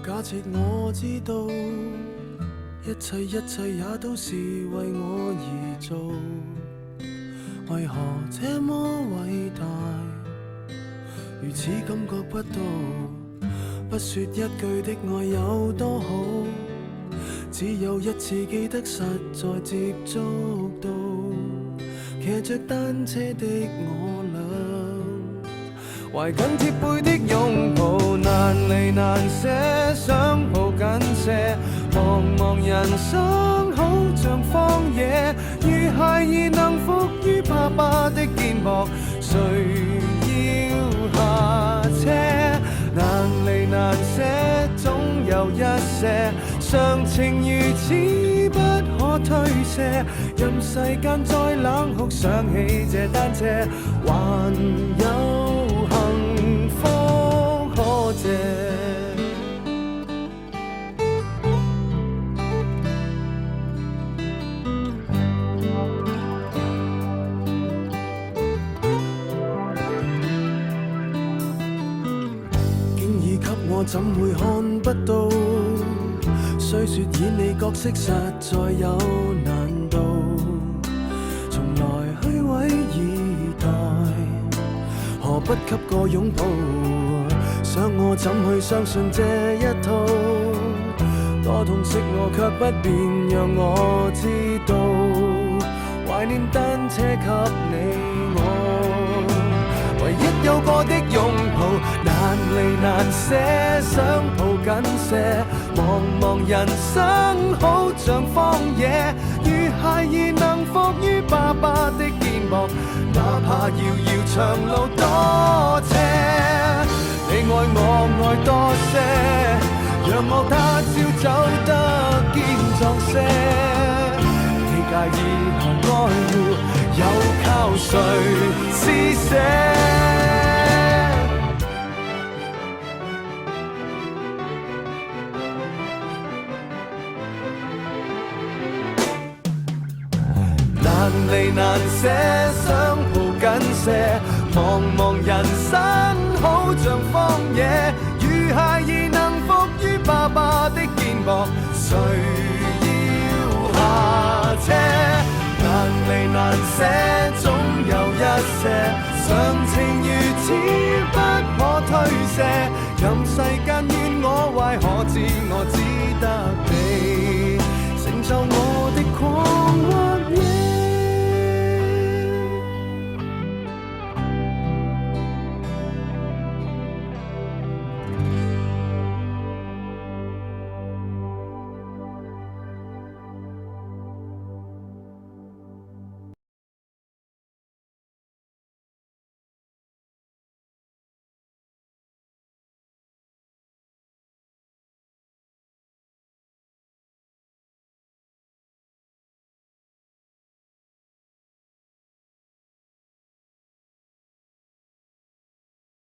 假設我知道一切也都是為我而做，為何這麼偉大，如此感覺不到，不說一句的愛有多好，只有一次記得實在接觸到，騎着單車的我倆，懷緊貼背的擁抱，難離難捨，想抱緊些，茫茫人生好像荒野，如孩兒能伏於爸爸的肩膊，誰要下車？難離難捨，總有一些常情如此不可推卸，任世間再冷酷，想起這單車，還有幸福可借。我怎會看不到？雖說演你角色實在有難度，從來虛偽以待，何不給個擁抱？想我怎去相信這一套？多痛惜我卻不便讓我知道，懷念單車給你我，唯一有過的擁抱，難離難捨，想抱緊些，茫茫人生好像荒野，如孩兒能伏於爸爸的肩膊，哪怕遙遙長路多斜，你愛我愛多些，讓我他朝走得堅壯些，你介意何愛護，又靠誰施捨？難離難捨，想抱緊些，茫茫人生好像荒野，如孩兒能伏於爸爸的肩膊，誰要下車？難離難捨，總有一些常情如此不可推卸，任世間怨我壞，可知我知